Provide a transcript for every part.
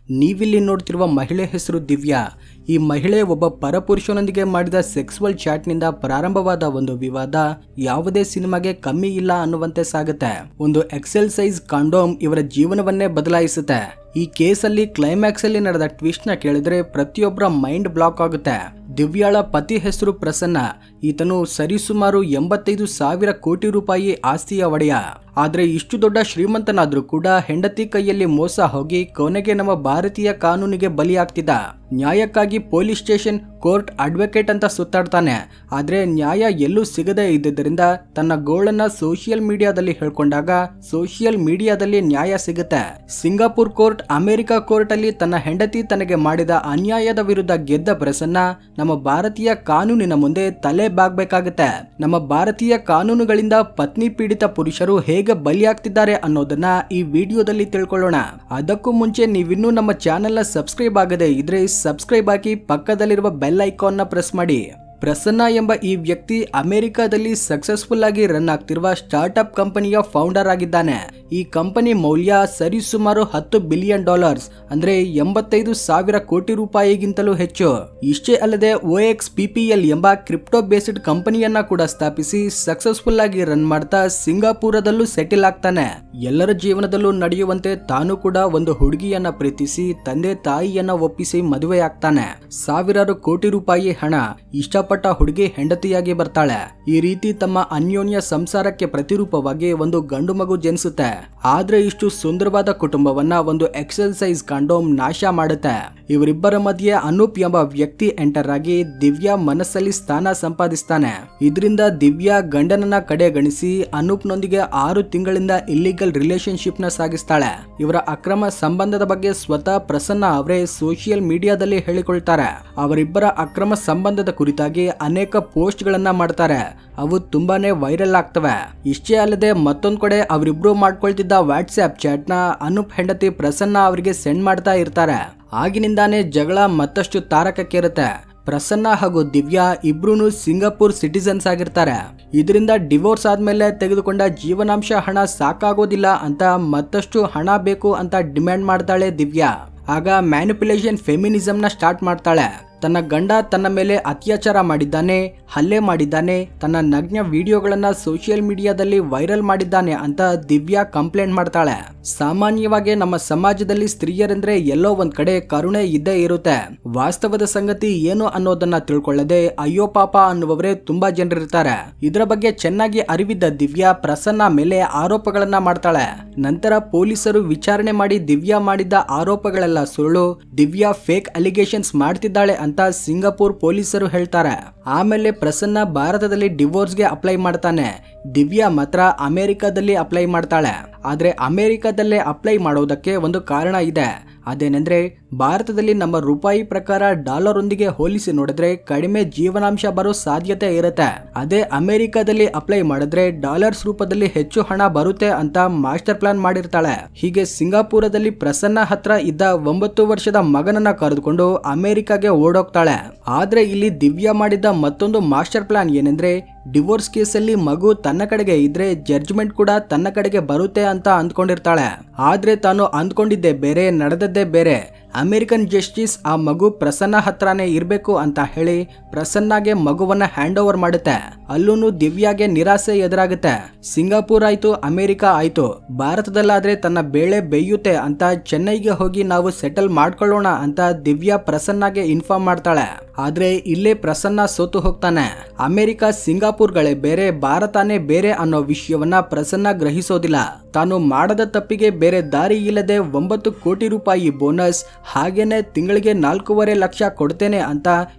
ನೀವಿಲ್ಲಿ ನೋಡ್ತಿರುವ ಮಹಿಳೆ ಹೆಸರು ದಿವ್ಯಾ. ಈ ಮಹಿಳೆ ಒಬ್ಬ ಪರಪುರುಷನೊಂದಿಗೆ ಮಾಡಿದ ಸೆಕ್ಸುವಲ್ ಚಾಟ್ನಿಂದ ಪ್ರಾರಂಭವಾದ ಒಂದು ವಿವಾದ ಯಾವುದೇ ಸಿನಿಮಾಗೆ ಕಮ್ಮಿ ಇಲ್ಲ ಅನ್ನುವಂತೆ ಸಾಗುತ್ತೆ. ಒಂದು ಎಕ್ಸೆಲ್ ಸೈಜ್ ಕಾಂಡೋಮ್ ಇವರ ಜೀವನವನ್ನೇ ಬದಲಾಯಿಸುತ್ತೆ. ಈ ಕೇಸಲ್ಲಿ ಕ್ಲೈಮ್ಯಾಕ್ಸ್ ಅಲ್ಲಿ ನಡೆದ ಟ್ವಿಸ್ಟ್ ನ ಕೇಳಿದ್ರೆ ಪ್ರತಿಯೊಬ್ಬರ ಮೈಂಡ್ ಬ್ಲಾಕ್ ಆಗುತ್ತೆ. ದಿವ್ಯಾಳ ಪತಿ ಹೆಸರು ಪ್ರಸನ್ನ. ಈತನು ಸರಿಸುಮಾರು 85,000 ಕೋಟಿ ರೂಪಾಯಿ ಆಸ್ತಿಯ ಒಡೆಯ. ಆದ್ರೆ ಇಷ್ಟು ದೊಡ್ಡ ಶ್ರೀಮಂತನಾದ್ರೂ ಕೂಡ ಹೆಂಡತಿ ಕೈಯಲ್ಲಿ ಮೋಸ ಹೋಗಿ ಕೊನೆಗೆ ನಮ್ಮ ಭಾರತೀಯ ಕಾನೂನಿಗೆ ಬಲಿಯಾಗ್ತಿದ್ದ. ನ್ಯಾಯಕ್ಕಾಗಿ ಪೊಲೀಸ್ ಸ್ಟೇಷನ್, ಕೋರ್ಟ್, ಅಡ್ವೊಕೇಟ್ ಅಂತ ಸುತ್ತಾಡ್ತಾನೆ. ಆದ್ರೆ ನ್ಯಾಯ ಎಲ್ಲೂ ಸಿಗದೇ ಇದ್ದಿದ್ದರಿಂದ ತನ್ನ ಗೋಳನ್ನ ಸೋಷಿಯಲ್ ಮೀಡಿಯಾದಲ್ಲಿ ಹೇಳ್ಕೊಂಡಾಗ ಸೋಷಿಯಲ್ ಮೀಡಿಯಾದಲ್ಲಿ ನ್ಯಾಯ ಸಿಗುತ್ತೆ. ಸಿಂಗಾಪುರ್ ಕೋರ್ಟ್, ಅಮೆರಿಕ ಕೋರ್ಟ್ ಅಲ್ಲಿ ತನ್ನ ಹೆಂಡತಿ ತನಗೆ ಮಾಡಿದ ಅನ್ಯಾಯದ ವಿರುದ್ಧ ಗೆದ್ದ ಪ್ರಸನ್ನ ನಮ್ಮ ಭಾರತೀಯ ಕಾನೂನಿನ ಮುಂದೆ ತಲೆ ಬಾಗ್ಬೇಕಾಗತ್ತೆ. ನಮ್ಮ ಭಾರತೀಯ ಕಾನೂನುಗಳಿಂದ ಪತ್ನಿ ಪೀಡಿತ ಪುರುಷರು ಹೇಗೆ ಬಲಿಯಾಗ್ತಿದ್ದಾರೆ ಅನ್ನೋದನ್ನ ಈ ವಿಡಿಯೋದಲ್ಲಿ ತಿಳ್ಕೊಳ್ಳೋಣ. ಅದಕ್ಕೂ ಮುಂಚೆ ನೀವಿನ್ನೂ ನಮ್ಮ ಚಾನೆಲ್ ನ ಸಬ್ಸ್ಕ್ರೈಬ್ ಆಗದೆ ಇದ್ರೆ ಸಬ್ಸ್ಕ್ರೈಬ್ ಆಗಿ ಪಕ್ಕದಲ್ಲಿರುವ ಬೆಲ್ ಐಕಾನ್ ನ ಪ್ರೆಸ್ ಮಾಡಿ. ಪ್ರಸನ್ನ ಎಂಬ ಈ ವ್ಯಕ್ತಿ ಅಮೆರಿಕಾದಲ್ಲಿ ಸಕ್ಸಸ್ಫುಲ್ ಆಗಿ ರನ್ ಆಗ್ತಿರುವ ಸ್ಟಾರ್ಟ್ಅಪ್ ಕಂಪನಿಯ ಫೌಂಡರ್ ಆಗಿದ್ದಾನೆ. ಈ ಕಂಪನಿ ಮೌಲ್ಯ ಸರಿಸುಮಾರು $10 ಬಿಲಿಯನ್, ಅಂದ್ರೆ 85,000 ಕೋಟಿ ರೂಪಾಯಿಗಿಂತಲೂ ಹೆಚ್ಚು. ಇಷ್ಟೇ ಅಲ್ಲದೆ OXPPL ಎಂಬ ಕ್ರಿಪ್ಟೋ ಬೇಸ್ಡ್ ಕಂಪನಿಯನ್ನ ಕೂಡ ಸ್ಥಾಪಿಸಿ ಸಕ್ಸಸ್ಫುಲ್ ಆಗಿ ರನ್ ಮಾಡ್ತಾ ಸಿಂಗಾಪುರದಲ್ಲೂ ಸೆಟಲ್ ಆಗ್ತಾನೆ. ಎಲ್ಲರ ಜೀವನದಲ್ಲೂ ನಡೆಯುವಂತೆ ತಾನು ಕೂಡ ಒಂದು ಹುಡುಗಿಯನ್ನ ಪ್ರೀತಿಸಿ ತಂದೆ ತಾಯಿಯನ್ನ ಒಪ್ಪಿಸಿ ಮದುವೆ ಆಗ್ತಾನೆ. ಸಾವಿರಾರು ಕೋಟಿ ರೂಪಾಯಿ ಹಣ, ಇಷ್ಟಪಟ್ಟ ಹುಡುಗಿ ಹೆಂಡತಿಯಾಗಿ ಬರ್ತಾಳೆ. ಈ ರೀತಿ ತಮ್ಮ ಅನ್ಯೋನ್ಯ ಸಂಸಾರಕ್ಕೆ ಪ್ರತಿರೂಪವಾಗಿ ಒಂದು ಗಂಡು ಮಗು ಜನಿಸುತ್ತೆ. ಆದ್ರೆ ಇಷ್ಟು ಸುಂದರವಾದ ಕುಟುಂಬವನ್ನ ಒಂದು ಎಕ್ಸೆಲ್ ಸೈಜ್ ಕಾಂಡೋಮ್ ನಾಶ ಮಾಡುತ್ತೆ. ಇವರಿಬ್ಬರ ಮಧ್ಯೆ ಅನೂಪ್ ಎಂಬ ವ್ಯಕ್ತಿ ಎಂಟರ್ ಆಗಿ ದಿವ್ಯಾ ಮನಸ್ಸಲ್ಲಿ ಸ್ಥಾನ ಸಂಪಾದಿಸ್ತಾನೆ. ಇದರಿಂದ ದಿವ್ಯಾ ಗಂಡನನ್ನ ಕಡೆಗಣಿಸಿ ಅನೂಪ್ನೊಂದಿಗೆ 6 ತಿಂಗಳಿಂದ ಇಲ್ಲಿಗಲ್ ರಿಲೇಶನ್ಶಿಪ್ ನ ಸಾಗಿಸ್ತಾಳೆ. ಇವರ ಅಕ್ರಮ ಸಂಬಂಧದ ಬಗ್ಗೆ ಸ್ವತಃ ಪ್ರಸನ್ನ ಅವರೇ ಸೋಷಿಯಲ್ ಮೀಡಿಯಾದಲ್ಲಿ ಹೇಳಿಕೊಳ್ತಾರೆ. ಅವರಿಬ್ಬರ ಅಕ್ರಮ ಸಂಬಂಧದ ಕುರಿತಾಗಿ ಅನೇಕ ಪೋಸ್ಟ್ ಗಳನ್ನ ಮಾಡ್ತಾರೆ. ಅವು ತುಂಬಾನೇ ವೈರಲ್ ಆಗ್ತವೆ. ಇಷ್ಟೇ ಅಲ್ಲದೆ ಮತ್ತೊಂದ್ ಕಡೆ ಅವರಿಬ್ರು ಮಾಡ್ಕೊಳ್ತಿದ್ದ ವಾಟ್ಸ್ಆಪ್ ಚಾಟ್ ನ ಅನೂಪ್ ಹೆಂಡತಿ ಪ್ರಸನ್ನ ಅವರಿಗೆ ಸೆಂಡ್ ಮಾಡ್ತಾ ಇರ್ತಾರೆ. ಆಗಿನಿಂದಾನೇ ಜಗಳ ಮತ್ತಷ್ಟು ತಾರಕಕ್ಕೇರುತ್ತೆ. ಪ್ರಸನ್ನ ಹಾಗೂ ದಿವ್ಯಾ ಇಬ್ರು ಸಿಂಗಾಪುರ್ ಸಿಟಿಸನ್ಸ್ ಆಗಿರ್ತಾರೆ. ಇದರಿಂದ ಡಿವೋರ್ಸ್ ಆದ್ಮೇಲೆ ತೆಗೆದುಕೊಂಡ ಜೀವನಾಂಶ ಹಣ ಸಾಕಾಗೋದಿಲ್ಲ ಅಂತ ಮತ್ತಷ್ಟು ಹಣ ಬೇಕು ಅಂತ ಡಿಮ್ಯಾಂಡ್ ಮಾಡ್ತಾಳೆ ದಿವ್ಯಾ. ಆಗ ಮ್ಯಾನಿಪ್ಯುಲೇಷನ್ ಫೆಮಿನಿಸಮ್ ನ ಸ್ಟಾರ್ಟ್ ಮಾಡ್ತಾಳೆ. ತನ್ನ ಗಂಡ ತನ್ನ ಮೇಲೆ ಅತ್ಯಾಚಾರ ಮಾಡಿದ್ದಾನೆ, ಹಲ್ಲೆ ಮಾಡಿದ್ದಾನೆ, ತನ್ನ ನಗ್ನ ವಿಡಿಯೋಗಳನ್ನ ಸೋಷಿಯಲ್ ಮೀಡಿಯಾದಲ್ಲಿ ವೈರಲ್ ಮಾಡಿದ್ದಾನೆ ಅಂತ ದಿವ್ಯಾ ಕಂಪ್ಲೇಂಟ್ ಮಾಡ್ತಾಳೆ. ಸಾಮಾನ್ಯವಾಗಿ ನಮ್ಮ ಸಮಾಜದಲ್ಲಿ ಸ್ತ್ರೀಯರೆಂದ್ರೆ ಎಲ್ಲೋ ಒಂದ್ ಕಡೆ ಕರುಣೆ ಇದ್ದೇ ಇರುತ್ತೆ. ವಾಸ್ತವದ ಸಂಗತಿ ಏನು ಅನ್ನೋದನ್ನ ತಿಳ್ಕೊಳ್ಳದೆ ಅಯ್ಯೋ ಪಾಪ ಅನ್ನುವವರೇ ತುಂಬಾ ಜನರಿರ್ತಾರೆ. ಇದರ ಬಗ್ಗೆ ಚೆನ್ನಾಗಿ ಅರಿವಿದ್ದ ದಿವ್ಯಾ ಪ್ರಸನ್ನ ಮೇಲೆ ಆರೋಪಗಳನ್ನ ಮಾಡ್ತಾಳೆ. ನಂತರ ಪೊಲೀಸರು ವಿಚಾರಣೆ ಮಾಡಿ ದಿವ್ಯಾ ಮಾಡಿದ್ದ ಆರೋಪಗಳೆಲ್ಲ ಸುಳ್ಳು, ದಿವ್ಯಾ ಫೇಕ್ ಅಲಿಗೇಷನ್ಸ್ ಮಾಡ್ತಿದ್ದಾಳೆ ಅಂತ ಸಿಂಗಾಪುರ್ ಪೊಲೀಸರು ಹೇಳ್ತಾರೆ. ಆಮೇಲೆ ಪ್ರಸನ್ನ ಭಾರತದಲ್ಲಿ ಡಿವೋರ್ಸ್ಗೆ ಅಪ್ಲೈ ಮಾಡ್ತಾನೆ. ದಿವ್ಯಾ ಮಾತ್ರ ಅಮೆರಿಕದಲ್ಲಿ ಅಪ್ಲೈ ಮಾಡ್ತಾಳೆ. ಆದ್ರೆ ಅಮೆರಿಕದಲ್ಲೇ ಅಪ್ಲೈ ಮಾಡೋದಕ್ಕೆ ಒಂದು ಕಾರಣ ಇದೆ. ಅದೇನೆಂದ್ರೆ ಭಾರತದಲ್ಲಿ ನಮ್ಮ ರೂಪಾಯಿ ಪ್ರಕಾರ ಡಾಲರ್ ಒಂದಿಗೆ ಹೋಲಿಸಿ ನೋಡಿದ್ರೆ ಕಡಿಮೆ ಜೀವನಾಂಶ ಬರೋ ಸಾಧ್ಯತೆ ಇರುತ್ತೆ. ಅದೇ ಅಮೆರಿಕದಲ್ಲಿ ಅಪ್ಲೈ ಮಾಡಿದ್ರೆ ಡಾಲರ್ಸ್ ರೂಪದಲ್ಲಿ ಹೆಚ್ಚು ಹಣ ಬರುತ್ತೆ ಅಂತ ಮಾಸ್ಟರ್ ಪ್ಲಾನ್ ಮಾಡಿರ್ತಾಳೆ. ಹೀಗೆ ಸಿಂಗಾಪುರದಲ್ಲಿ ಪ್ರಸನ್ನ ಹತ್ರ ಇದ್ದ 9 ವರ್ಷದ ಮಗನನ್ನ ಕರೆದುಕೊಂಡು ಅಮೆರಿಕಾಗೆ ಓಡೋಗ್ತಾಳೆ. ಆದ್ರೆ ಇಲ್ಲಿ ದಿವ್ಯಾ ಮಾಡಿದ್ದ ಮತ್ತೊಂದು ಮಾಸ್ಟರ್ ಪ್ಲಾನ್ ಏನೆಂದ್ರೆ ಡಿವೋರ್ಸ್ ಕೇಸಲ್ಲಿ ಮಗು ತನ್ನ ಕಡೆಗೆ ಇದ್ರೆ ಜಡ್ಜ್ಮೆಂಟ್ ಕೂಡ ತನ್ನ ಕಡೆಗೆ ಬರುತ್ತೆ ಅಂತ ಅಂದ್ಕೊಂಡಿರ್ತಾಳೆ. ಆದ್ರೆ ತಾನು ಅಂದ್ಕೊಂಡಿದ್ದೆ ಬೇರೆ, ನಡೆದದ್ದೇ ಬೇರೆ. ಅಮೆರಿಕನ್ ಜಸ್ಟಿಸ್ ಆ ಮಗು ಪ್ರಸನ್ನ ಹತ್ರನೇ ಇರ್ಬೇಕು ಅಂತ ಹೇಳಿ ಪ್ರಸನ್ನಾಗೆ ಮಗುವನ್ನ ಹ್ಯಾಂಡ್ ಓವರ್ ಮಾಡುತ್ತೆ. ಅಲ್ಲೂ ದಿವ್ಯಾಗೆ ನಿರಾಸೆ ಎದುರಾಗುತ್ತೆ. ಸಿಂಗಾಪುರ್ ಆಯ್ತು, ಅಮೆರಿಕ ಆಯ್ತು, ಭಾರತದಲ್ಲಾದ್ರೆ ತನ್ನ ಬೇಳೆ ಬೇಯುತ್ತೆ ಅಂತ ಚೆನ್ನೈಗೆ ಹೋಗಿ ನಾವು ಸೆಟಲ್ ಮಾಡ್ಕೊಳ್ಳೋಣ ಅಂತ ದಿವ್ಯಾ ಪ್ರಸನ್ನಾಗೆ ಇನ್ಫಾರ್ಮ್ ಮಾಡ್ತಾಳೆ. ಆದ್ರೆ ಇಲ್ಲೇ ಪ್ರಸನ್ನ ಸೋತು ಹೋಗ್ತಾನೆ. ಅಮೆರಿಕ, ಸಿಂಗಾಪುರ್ಗಳೇ ಬೇರೆ, ಭಾರತನೇ ಬೇರೆ ಅನ್ನೋ ವಿಷಯವನ್ನ ಪ್ರಸನ್ನ ಗ್ರಹಿಸೋದಿಲ್ಲ. ತಾನು ಮಾಡದ ತಪ್ಪಿಗೆ ಬೇರೆ ದಾರಿ ಇಲ್ಲದೆ 9 ಕೋಟಿ ರೂಪಾಯಿ ಬೋನಸ್, ಹಾಗೇನೆ ತಿಂಗಳಿಗೆ 4.5 ಲಕ್ಷ ಕೊಡ್ತೇನೆ ಅಂತ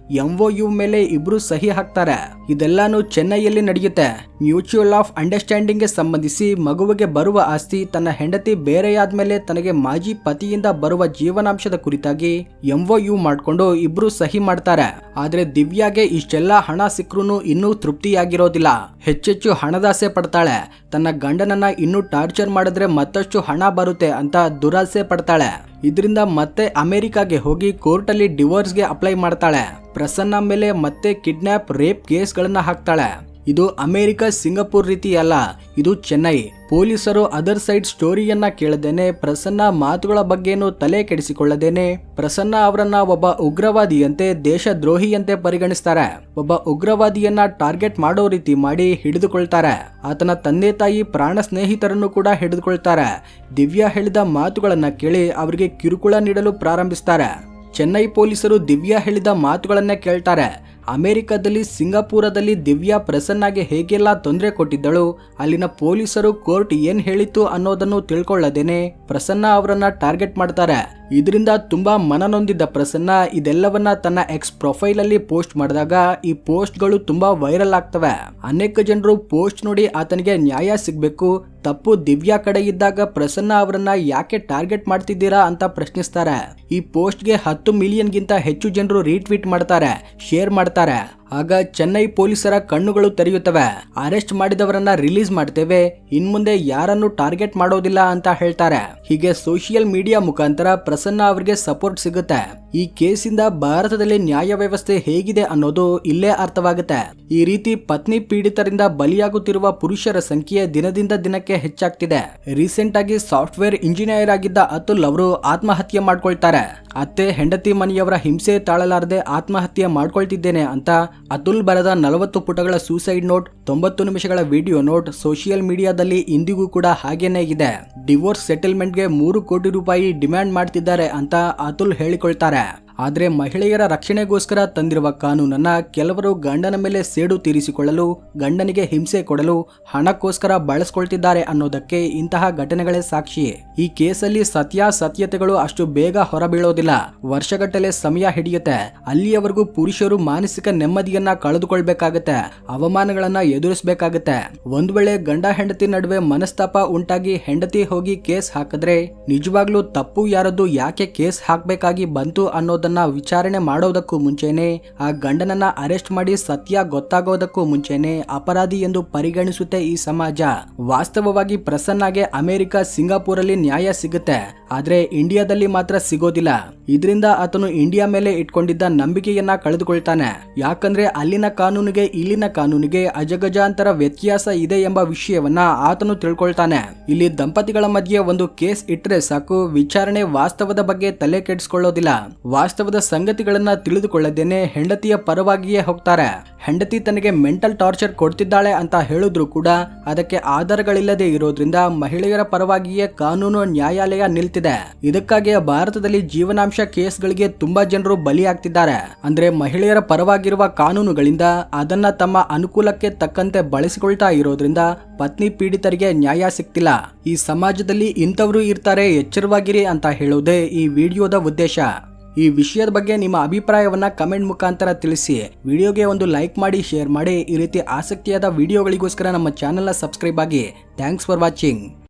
MOU ಮೇಲೆ ಇಬ್ರು ಸಹಿ ಹಾಕ್ತಾರೆ. ಇದೆಲ್ಲಾನು ಚೆನ್ನೈಯಲ್ಲಿ ನಡೆಯುತ್ತೆ. ಮ್ಯೂಚುವಲ್ ಆಫ್ ಅಂಡರ್ಸ್ಟ್ಯಾಂಡಿಂಗ್ ಗೆ ಸಂಬಂಧಿಸಿ ಮಗುವಿಗೆ ಬರುವ ಆಸ್ತಿ ತನ್ನ ಹೆಂಡತಿ ಬೇರೆಯಾದ್ಮೇಲೆ ತನಗೆ ಮಾಜಿ ಪತಿಯಿಂದ ಬರುವ ಜೀವನಾಂಶದ ಕುರಿತಾಗಿ MOU ಮಾಡ್ಕೊಂಡು ಇಬ್ರು ಸಹಿ ಮಾಡ್ತಾರೆ. ಆದ್ರೆ ದಿವ್ಯಾಗೆ ಇಷ್ಟೆಲ್ಲ ಹಣ ಸಿಕ್ರೂ ಇನ್ನೂ ತೃಪ್ತಿಯಾಗಿರೋದಿಲ್ಲ. ಹೆಚ್ಚೆಚ್ಚು ಹಣದಾಸೆ ಪಡ್ತಾಳೆ. ತನ್ನ ಗಂಡನನ್ನ ಇನ್ನೂ ಟಾರ್ಚರ್ ಮಾಡಿದ್ರೆ ಮತ್ತಷ್ಟು ಹಣ ಬರುತ್ತೆ ಅಂತ ದುರಾಸೆ ಪಡ್ತಾಳೆ. ಇದರಿಂದ ಮತ್ತೆ ಅಮೆರಿಕಾಗೆ ಹೋಗಿ ಕೋರ್ಟ್ ಅಲ್ಲಿ ಡಿವೋರ್ಸ್ಗೆ ಅಪ್ಲೈ ಮಾಡ್ತಾಳೆ. ಪ್ರಸನ್ನ ಮೇಲೆ ಮತ್ತೆ ಕಿಡ್ನಾಪ್, ರೇಪ್ ಕೇಸ್ಗಳನ್ನ ಹಾಕ್ತಾಳೆ. ಇದು ಅಮೆರಿಕ ಸಿಂಗಪುರ್ ರೀತಿ ಅಲ್ಲ, ಇದು ಚೆನ್ನೈ. ಪೊಲೀಸರು ಅದರ್ ಸೈಡ್ ಸ್ಟೋರಿಯನ್ನ ಕೇಳದೇನೆ ಪ್ರಸನ್ನ ಮಾತುಗಳ ಬಗ್ಗೆನೂ ತಲೆ ಕೆಡಿಸಿಕೊಳ್ಳದೇನೆ ಪ್ರಸನ್ನ ಅವರನ್ನ ಒಬ್ಬ ಉಗ್ರವಾದಿಯಂತೆ, ದೇಶದ್ರೋಹಿಯಂತೆ ಪರಿಗಣಿಸ್ತಾರೆ. ಒಬ್ಬ ಉಗ್ರವಾದಿಯನ್ನ ಟಾರ್ಗೆಟ್ ಮಾಡೋ ರೀತಿ ಮಾಡಿ ಹಿಡಿದುಕೊಳ್ತಾರೆ. ಆತನ ತಂದೆ ತಾಯಿ, ಪ್ರಾಣ ಸ್ನೇಹಿತರನ್ನು ಕೂಡ ಹಿಡಿದುಕೊಳ್ತಾರೆ. ದಿವ್ಯಾ ಹೇಳಿದ ಮಾತುಗಳನ್ನ ಕೇಳಿ ಅವರಿಗೆ ಕಿರುಕುಳ ನೀಡಲು ಪ್ರಾರಂಭಿಸ್ತಾರೆ. ಚೆನ್ನೈ ಪೊಲೀಸರು ದಿವ್ಯಾ ಹೇಳಿದ ಮಾತುಗಳನ್ನೇ ಕೇಳ್ತಾರೆ. ಅಮೆರಿಕದಲ್ಲಿ, ಸಿಂಗಾಪುರದಲ್ಲಿ ದಿವ್ಯಾ ಪ್ರಸನ್ನಾಗೆ ಹೇಗೆಲ್ಲ ತೊಂದರೆ ಕೊಟ್ಟಿದ್ದಳು, ಅಲ್ಲಿನ ಪೊಲೀಸರು ಕೋರ್ಟ್ ಏನ್ ಹೇಳಿತ್ತು ಅನ್ನೋದನ್ನು ತಿಳ್ಕೊಳ್ಳದೇನೆ ಪ್ರಸನ್ನ ಅವರನ್ನ ಟಾರ್ಗೆಟ್ ಮಾಡ್ತಾರೆ. ಇದರಿಂದ ತುಂಬಾ ಮನನೊಂದಿದ್ದ ಪ್ರಸನ್ನ ಇದೆಲ್ಲವನ್ನ ತನ್ನ ಎಕ್ಸ್ ಪ್ರೊಫೈಲ್ ಅಲ್ಲಿ ಪೋಸ್ಟ್ ಮಾಡಿದಾಗ ಈ ಪೋಸ್ಟ್ಗಳು ತುಂಬಾ ವೈರಲ್ ಆಗ್ತವೆ. ಅನೇಕ ಜನರು ಪೋಸ್ಟ್ ನೋಡಿ ಆತನಿಗೆ ನ್ಯಾಯ ಸಿಗ್ಬೇಕು, ತಪ್ಪು ದಿವ್ಯಾ ಕಡೆ ಇದ್ದಾಗ ಪ್ರಸನ್ನ ಅವರನ್ನ ಯಾಕೆ ಟಾರ್ಗೆಟ್ ಮಾಡ್ತಿದ್ದೀರಾ ಅಂತ ಪ್ರಶ್ನಿಸ್ತಾರೆ. ಈ ಪೋಸ್ಟ್ಗೆ 10 ಮಿಲಿಯನ್ ಗಿಂತ ಹೆಚ್ಚು ಜನರು ರೀಟ್ವೀಟ್ ಮಾಡ್ತಾರೆ, ಶೇರ್ ಮಾಡ್ತಾರೆ. ಆಗ ಚೆನ್ನೈ ಪೊಲೀಸರ ಕಣ್ಣುಗಳು ತೆರೆಯುತ್ತವೆ. ಅರೆಸ್ಟ್ ಮಾಡಿದವರನ್ನ ರಿಲೀಸ್ ಮಾಡ್ತೇವೆ, ಇನ್ಮುಂದೆ ಯಾರನ್ನು ಟಾರ್ಗೆಟ್ ಮಾಡೋದಿಲ್ಲ ಅಂತ ಹೇಳ್ತಾರೆ. ಹೀಗೆ ಸೋಷಿಯಲ್ ಮೀಡಿಯಾ ಮುಖಾಂತರ ಪ್ರಸನ್ನ ಅವರಿಗೆ ಸಪೋರ್ಟ್ ಸಿಗುತ್ತೆ. ಈ ಕೇಸಿಂದ ಭಾರತದಲ್ಲಿ ನ್ಯಾಯ ವ್ಯವಸ್ಥೆ ಹೇಗಿದೆ ಅನ್ನೋದು ಇಲ್ಲೇ ಅರ್ಥವಾಗುತ್ತೆ. ಈ ರೀತಿ ಪತ್ನಿ ಪೀಡಿತರಿಂದ ಬಲಿಯಾಗುತ್ತಿರುವ ಪುರುಷರ ಸಂಖ್ಯೆ ದಿನದಿಂದ ದಿನಕ್ಕೆ ಹೆಚ್ಚಾಗ್ತಿದೆ. ರೀಸೆಂಟ್ ಆಗಿ ಸಾಫ್ಟ್ವೇರ್ ಇಂಜಿನಿಯರ್ ಆಗಿದ್ದ ಅತುಲ್ ಅವರು ಆತ್ಮಹತ್ಯೆ ಮಾಡ್ಕೊಳ್ತಾರೆ. ಅತ್ತೆ ಹೆಂಡತಿ ಮನೆಯವರ ಹಿಂಸೆ ತಾಳಲಾರದೆ ಆತ್ಮಹತ್ಯೆ ಮಾಡ್ಕೊಳ್ತಿದ್ದೇನೆ ಅಂತ ಅತುಲ್ ಬರೆದ 40 ಪುಟಗಳ ಸೂಸೈಡ್ ನೋಟ್, 90 ನಿಮಿಷಗಳ ವಿಡಿಯೋ ನೋಟ್ ಸೋಷಿಯಲ್ ಮೀಡಿಯಾದಲ್ಲಿ ಇಂದಿಗೂ ಕೂಡ ಹಾಗೇನೇ ಇದೆ. ಡಿವೋರ್ಸ್ ಸೆಟಲ್ಮೆಂಟ್ಗೆ 3 ಕೋಟಿ ರೂಪಾಯಿ ಡಿಮ್ಯಾಂಡ್ ಮಾಡ್ತಿದ್ದಾರೆ ಅಂತ ಅತುಲ್ ಹೇಳಿಕೊಳ್ತಾರೆ. ಆದ್ರೆ ಮಹಿಳೆಯರ ರಕ್ಷಣೆಗೋಸ್ಕರ ತಂದಿರುವ ಕಾನೂನನ್ನ ಕೆಲವರು ಗಂಡನ ಮೇಲೆ ಸೇಡು ತೀರಿಸಿಕೊಳ್ಳಲು, ಗಂಡನಿಗೆ ಹಿಂಸೆ ಕೊಡಲು ಹಣಕ್ಕೋಸ್ಕರ ಬಳಸ್ಕೊಳ್ತಿದ್ದಾರೆ ಅನ್ನೋದಕ್ಕೆ ಇಂತಹ ಘಟನೆಗಳೇ ಸಾಕ್ಷಿ. ಈ ಕೇಸಲ್ಲಿ ಸತ್ಯಾಸತ್ಯತೆಗಳು ಅಷ್ಟು ಬೇಗ ಹೊರಬೀಳೋದಿಲ್ಲ, ವರ್ಷಗಟ್ಟಲೆ ಸಮಯ ಹಿಡಿಯುತ್ತೆ. ಅಲ್ಲಿಯವರೆಗೂ ಪುರುಷರು ಮಾನಸಿಕ ನೆಮ್ಮದಿಯನ್ನ ಕಳೆದುಕೊಳ್ಬೇಕಾಗತ್ತೆ, ಅವಮಾನಗಳನ್ನ ಎದುರಿಸಬೇಕಾಗತ್ತೆ. ಒಂದ್ ವೇಳೆ ಗಂಡ ಹೆಂಡತಿ ನಡುವೆ ಮನಸ್ತಾಪ ಉಂಟಾಗಿ ಹೆಂಡತಿ ಹೋಗಿ ಕೇಸ್ ಹಾಕಿದ್ರೆ ನಿಜವಾಗ್ಲೂ ತಪ್ಪು ಯಾರದ್ದು, ಯಾಕೆ ಕೇಸ್ ಹಾಕ್ಬೇಕಾಗಿ ಬಂತು ಅನ್ನೋದನ್ನ ವಿಚಾರಣೆ ಮಾಡೋದಕ್ಕೂ ಮುಂಚೆನೆ, ಆ ಗಂಡನನ್ನ ಅರೆಸ್ಟ್ ಮಾಡಿ ಸತ್ಯ ಗೊತ್ತಾಗೋದಕ್ಕೂ ಮುಂಚೆನೆ ಅಪರಾಧಿ ಎಂದು ಪರಿಗಣಿಸುತ್ತೆ ಈ ಸಮಾಜ. ವಾಸ್ತವವಾಗಿ ಪ್ರಸನ್ನಾಗೆ ಅಮೆರಿಕ, ಸಿಂಗಾಪುರಲ್ಲಿ ನ್ಯಾಯ ಸಿಗುತ್ತೆ, ಆದ್ರೆ ಇಂಡಿಯಾದಲ್ಲಿ ಮಾತ್ರ ಸಿಗೋದಿಲ್ಲ. ಇದರಿಂದ ಆತನು ಇಂಡಿಯಾ ಮೇಲೆ ಇಟ್ಕೊಂಡಿದ್ದ ನಂಬಿಕೆಯನ್ನ ಕಳೆದುಕೊಳ್ತಾನೆ. ಯಾಕಂದ್ರೆ ಅಲ್ಲಿನ ಕಾನೂನಿಗೆ ಇಲ್ಲಿನ ಕಾನೂನಿಗೆ ಅಜಗಜಾಂತರ ವ್ಯತ್ಯಾಸ ಇದೆ ಎಂಬ ವಿಷಯವನ್ನ ಆತನು ತಿಳ್ಕೊಳ್ತಾನೆ. ಇಲ್ಲಿ ದಂಪತಿಗಳ ಮಧ್ಯೆ ಒಂದು ಕೇಸ್ ಇಟ್ಟರೆ ಸಾಕು, ವಿಚಾರಣೆ ವಾಸ್ತವದ ಬಗ್ಗೆ ತಲೆ ಕೆಡಿಸಿಕೊಳ್ಳೋದಿಲ್ಲ. ವಾಸ್ತವದ ಸಂಗತಿಗಳನ್ನ ತಿಳಿದುಕೊಳ್ಳದೇನೆ ಹೆಂಡತಿಯ ಪರವಾಗಿಯೇ ಹೋಗ್ತಾರೆ. ಹೆಂಡತಿ ತನಗೆ ಮೆಂಟಲ್ ಟಾರ್ಚರ್ ಕೊಡ್ತಿದ್ದಾಳೆ ಅಂತ ಹೇಳಿದ್ರು ಕೂಡ ಅದಕ್ಕೆ ಆಧಾರಗಳಿಲ್ಲದೆ ಇರೋದ್ರಿಂದ ಮಹಿಳೆಯರ ಪರವಾಗಿಯೇ ಕಾನೂನು ನ್ಯಾಯಾಲಯ ನಿಲ್ತಿದೆ. ಇದಕ್ಕಾಗಿ ಭಾರತದಲ್ಲಿ ಜೀವನಾಂಶ ಕೇಸ್ಗಳಿಗೆ ತುಂಬಾ ಜನರು ಬಲಿಯಾಗ್ತಿದ್ದಾರೆ. ಅಂದ್ರೆ ಮಹಿಳೆಯರ ಪರವಾಗಿರುವ ಕಾನೂನುಗಳಿಂದ ಅದನ್ನ ತಮ್ಮ ಅನುಕೂಲಕ್ಕೆ ತಕ್ಕಂತೆ ಬಳಸಿಕೊಳ್ತಾ ಇರೋದ್ರಿಂದ ಪತ್ನಿ ಪೀಡಿತರಿಗೆ ನ್ಯಾಯ ಸಿಗ್ತಿಲ್ಲ. ಈ ಸಮಾಜದಲ್ಲಿ ಇಂಥವರು ಇರ್ತಾರೆ, ಎಚ್ಚರವಾಗಿರಿ ಅಂತ ಹೇಳೋದೇ ಈ ವಿಡಿಯೋದ ಉದ್ದೇಶ. ಈ ವಿಷಯದ ಬಗ್ಗೆ ನಿಮ್ಮ ಅಭಿಪ್ರಾಯವನ್ನ ಕಮೆಂಟ್ ಮುಖಾಂತರ ತಿಳಿಸಿ. ವಿಡಿಯೋಗೆ ಒಂದು ಲೈಕ್ ಮಾಡಿ, ಶೇರ್ ಮಾಡಿ. ಈ ರೀತಿ ಆಸಕ್ತಿಯಾದ ವಿಡಿಯೋಗಳಿಗೋಸ್ಕರ ನಮ್ಮ ಚಾನೆಲ್ನ ಸಬ್ಸ್ಕ್ರೈಬ್ ಆಗಿ. Thanks for watching.